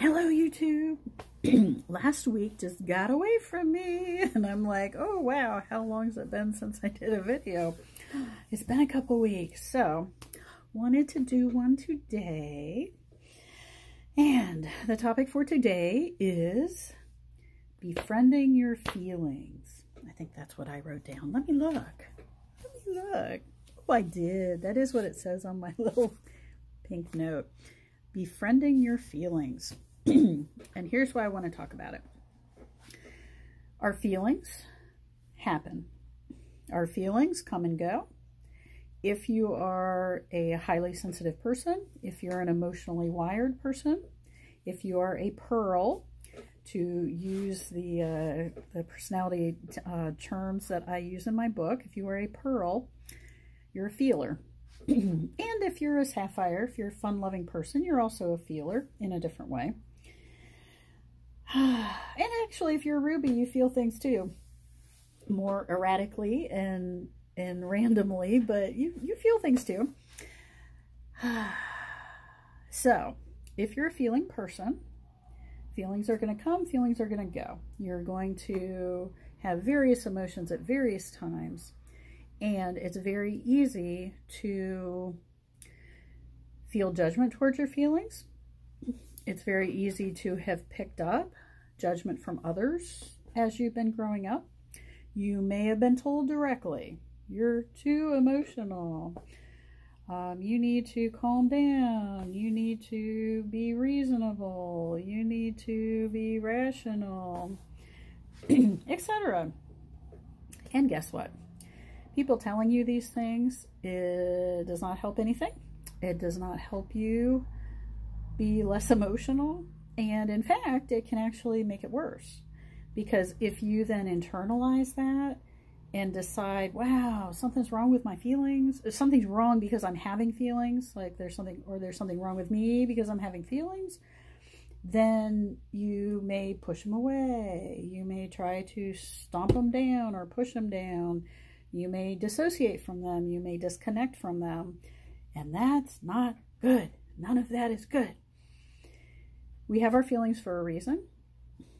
Hello, YouTube. Last week just got away from me, and I'm like, oh wow, how long has it been since I did a video? It's been a couple weeks, so wanted to do one today. And the topic for today is befriending your feelings. I think that's what I wrote down. Let me look. Oh, I did. That is what it says on my little pink note. Befriending your feelings. And here's why I want to talk about it. Our feelings happen. Our feelings come and go. If you are a highly sensitive person, if you're an emotionally wired person, if you are a pearl, to use the personality terms that I use in my book, if you are a pearl, you're a feeler. And if you're a sapphire, if you're a fun-loving person, you're also a feeler in a different way. And actually, if you're a ruby, you feel things too. More erratically and randomly, but you feel things too. So, if you're a feeling person, feelings are going to come, feelings are going to go. You're going to have various emotions at various times. And it's very easy to feel judgment towards your feelings. It's very easy to have picked up judgment from others as you've been growing up. You may have been told directly, you're too emotional. You need to calm down. You need to be reasonable. You need to be rational, etc. And guess what? People telling you these things, it does not help anything. It does not help you be less emotional. And in fact, it can actually make it worse. Because if you then internalize that and decide, wow, something's wrong with my feelings. Something's wrong because I'm having feelings. Like there's something wrong with me because I'm having feelings. Then you may push them away. You may try to stomp them down or push them down. You may dissociate from them. You may disconnect from them. And that's not good. None of that is good. We have our feelings for a reason.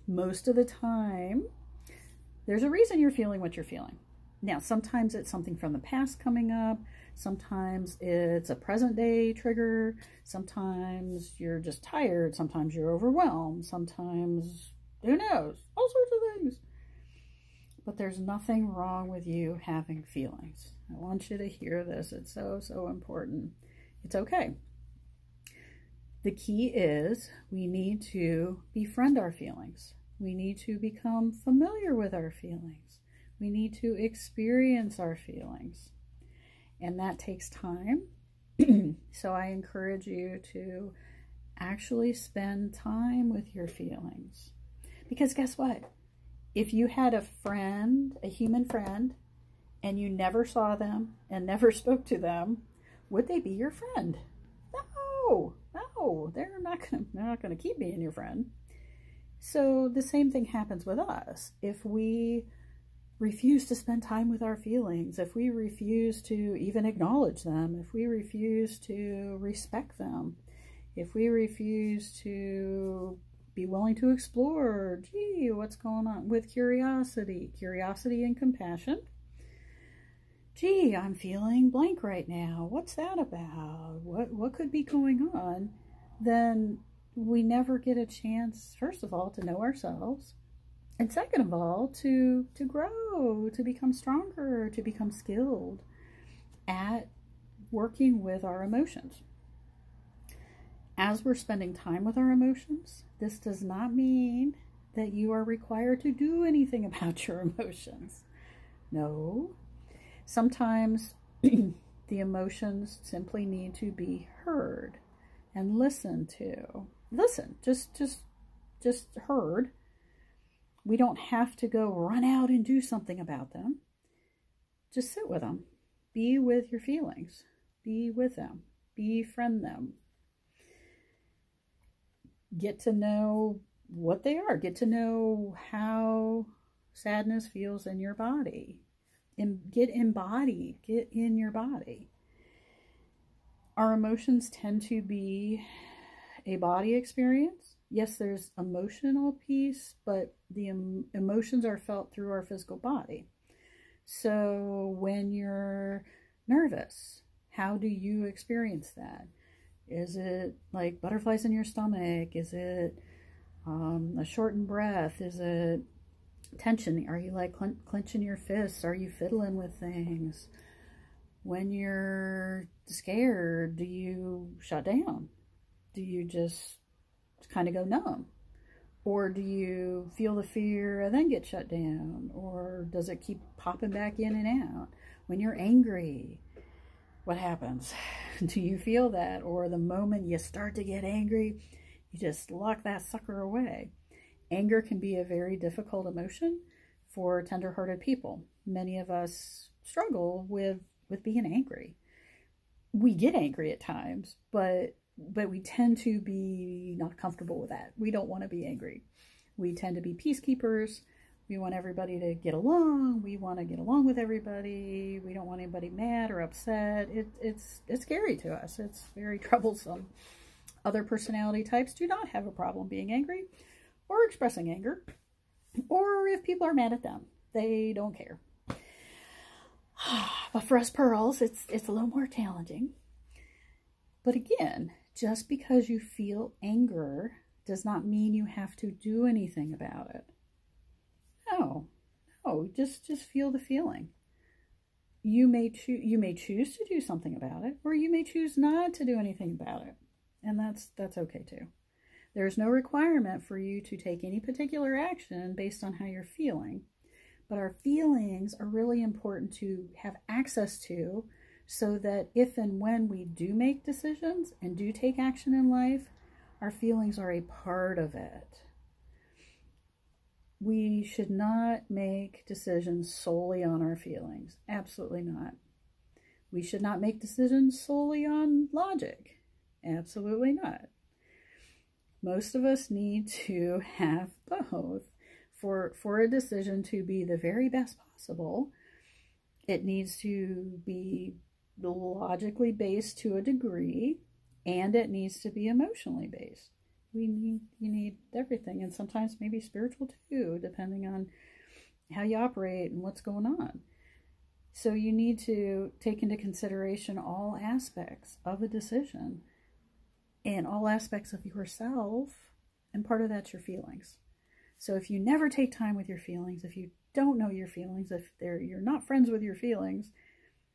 Most of the time, there's a reason you're feeling what you're feeling. Now, sometimes it's something from the past coming up. Sometimes it's a present day trigger. Sometimes you're just tired. Sometimes you're overwhelmed. Sometimes, who knows? All sorts of things. But there's nothing wrong with you having feelings. I want you to hear this. It's so, so important. It's okay. The key is we need to befriend our feelings. We need to become familiar with our feelings. We need to experience our feelings. And that takes time. So I encourage you to actually spend time with your feelings. Because guess what? If you had a friend, a human friend, and you never saw them and never spoke to them, would they be your friend? No, they're not gonna keep being your friend. So the same thing happens with us. If we refuse to spend time with our feelings, if we refuse to even acknowledge them, if we refuse to respect them, if we refuse to be willing to explore, gee, what's going on with curiosity and compassion. Gee, I'm feeling blank right now. What's that about? What could be going on? Then we never get a chance, first of all, to know ourselves. And second of all, to grow, to become stronger, to become skilled at working with our emotions. As we're spending time with our emotions, this does not mean that you are required to do anything about your emotions. No. Sometimes the emotions simply need to be heard and listened to. Listen, just heard. We don't have to go run out and do something about them. Just sit with them. Be with your feelings. Be with them. Befriend them. Get to know what they are. Get to know how sadness feels in your body. Get embodied. Get in your body. Our emotions tend to be a body experience. Yes, there's emotional piece, but the emotions are felt through our physical body. So when you're nervous, how do you experience that? Is it like butterflies in your stomach? Is it a shortened breath? Is it tension? Are you like clenching your fists? Are you fiddling with things? When you're scared, do you shut down? Do you just kind of go numb? Or do you feel the fear and then get shut down? Or does it keep popping back in and out? When you're angry, what happens? Do you feel that? Or the moment you start to get angry, you just lock that sucker away. Anger can be a very difficult emotion for tender-hearted people. Many of us struggle with being angry. We get angry at times, but we tend to be not comfortable with that. We don't want to be angry. We tend to be peacekeepers. We want everybody to get along. We want to get along with everybody. We don't want anybody mad or upset. It's scary to us. It's very troublesome. Other personality types do not have a problem being angry or expressing anger, or if people are mad at them, they don't care. But for us pearls, it's a little more challenging. But again, just because you feel anger does not mean you have to do anything about it. No, just feel the feeling. You may choose to do something about it, or you may choose not to do anything about it. And that's okay too. There's no requirement for you to take any particular action based on how you're feeling. But our feelings are really important to have access to, so that if and when we do make decisions and do take action in life, our feelings are a part of it. We should not make decisions solely on our feelings. Absolutely not. We should not make decisions solely on logic. Absolutely not. Most of us need to have both. For a decision to be the very best possible, it needs to be logically based to a degree, and it needs to be emotionally based. You need everything, and sometimes maybe spiritual too, depending on how you operate and what's going on. So you need to take into consideration all aspects of a decision and all aspects of yourself, and part of that's your feelings. So if you never take time with your feelings, if you don't know your feelings, if you're not friends with your feelings,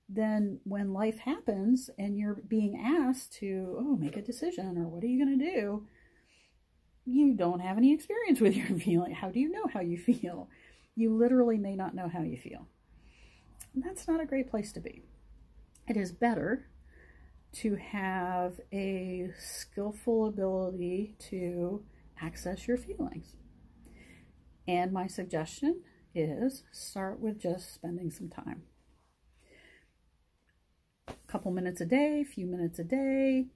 then when life happens and you're being asked to, make a decision, or what are you going to do, you don't have any experience with your feeling. How do you know how you feel? You literally may not know how you feel. And that's not a great place to be. It is better to have a skillful ability to access your feelings. And my suggestion is start with just spending some time. A couple minutes a day, few minutes a day.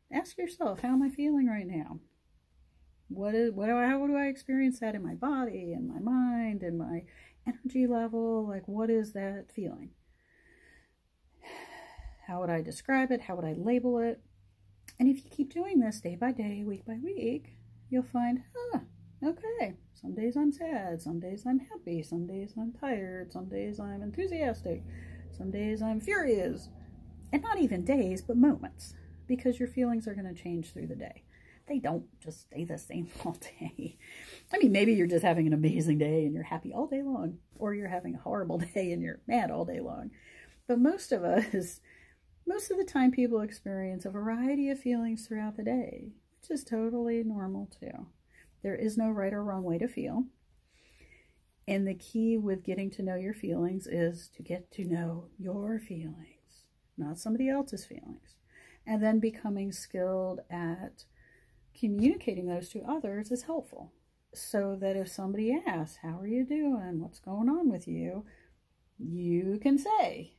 Ask yourself, how am I feeling right now? How do I experience that in my body, in my mind, in my energy level? Like, what is that feeling? How would I describe it? How would I label it? And if you keep doing this day by day, week by week, you'll find, okay, some days I'm sad, some days I'm happy, some days I'm tired, some days I'm enthusiastic, some days I'm furious. And not even days, but moments, because your feelings are going to change through the day. They don't just stay the same all day. I mean, maybe you're just having an amazing day and you're happy all day long, or you're having a horrible day and you're mad all day long. But most of the time people experience a variety of feelings throughout the day, which is totally normal too. There is no right or wrong way to feel. And the key with getting to know your feelings is to get to know your feelings, not somebody else's feelings. And then becoming skilled at communicating those to others is helpful. So that if somebody asks, how are you doing? What's going on with you? You can say,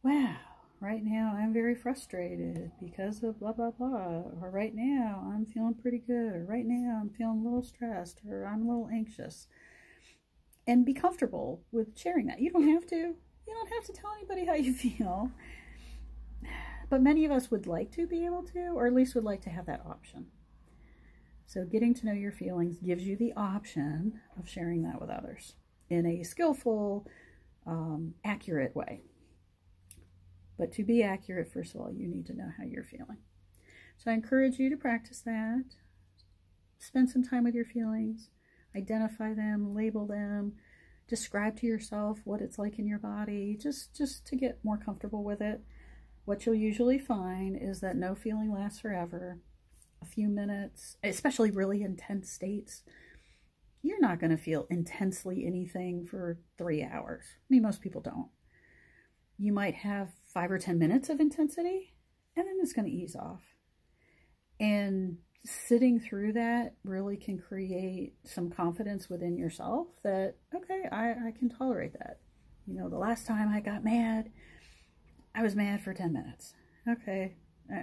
wow, right now I'm very frustrated because of blah, blah, blah. Or right now I'm feeling pretty good. Or right now I'm feeling a little stressed. Or I'm a little anxious. And be comfortable with sharing that. You don't have to tell anybody how you feel. But many of us would like to be able to, or at least would like to have that option. So getting to know your feelings gives you the option of sharing that with others in a skillful, accurate way. But to be accurate, first of all, you need to know how you're feeling. So I encourage you to practice that. Spend some time with your feelings. Identify them, label them, describe to yourself what it's like in your body, just to get more comfortable with it. What you'll usually find is that no feeling lasts forever. A few minutes, especially really intense states, you're not going to feel intensely anything for 3 hours. I mean, most people don't. You might have 5 or 10 minutes of intensity, and then it's going to ease off. And sitting through that really can create some confidence within yourself that, okay, I can tolerate that. You know, the last time I got mad, I was mad for 10 minutes. Okay,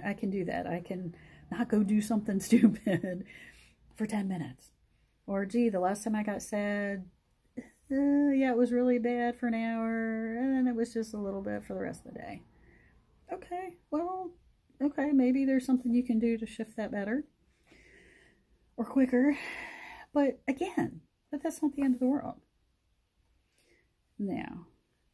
I can do that. I can not go do something stupid for 10 minutes. Or, gee, the last time I got sad, yeah, it was really bad for an hour, and then it was just a little bit for the rest of the day. Okay, well, okay, maybe there's something you can do to shift that better or quicker. But again, that's not the end of the world. Now,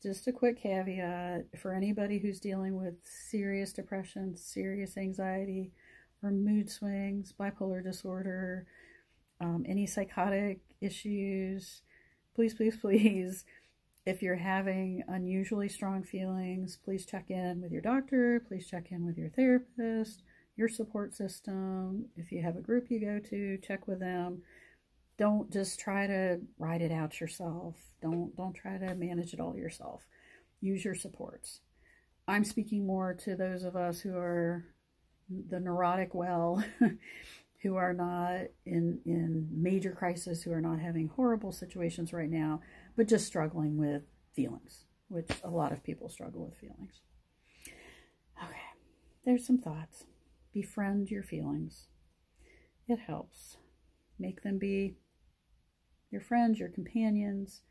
just a quick caveat for anybody who's dealing with serious depression, serious anxiety, or mood swings, bipolar disorder, any psychotic issues, please, please, please, if you're having unusually strong feelings, please check in with your doctor, please check in with your therapist, your support system. If you have a group you go to, check with them. Don't just try to ride it out yourself. Don't try to manage it all yourself. Use your supports. I'm speaking more to those of us who are the neurotic well, who are not in major crisis, who are not having horrible situations right now, but just struggling with feelings, which a lot of people struggle with feelings. Okay, there's some thoughts. Befriend your feelings. It helps. Make them be your friends, your companions,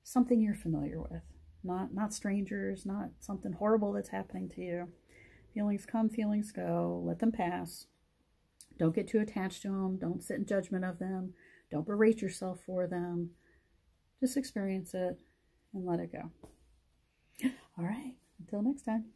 something you're familiar with. Not strangers, not something horrible that's happening to you. Feelings come, feelings go. Let them pass. Don't get too attached to them. Don't sit in judgment of them. Don't berate yourself for them. Just experience it and let it go. All right. Until next time.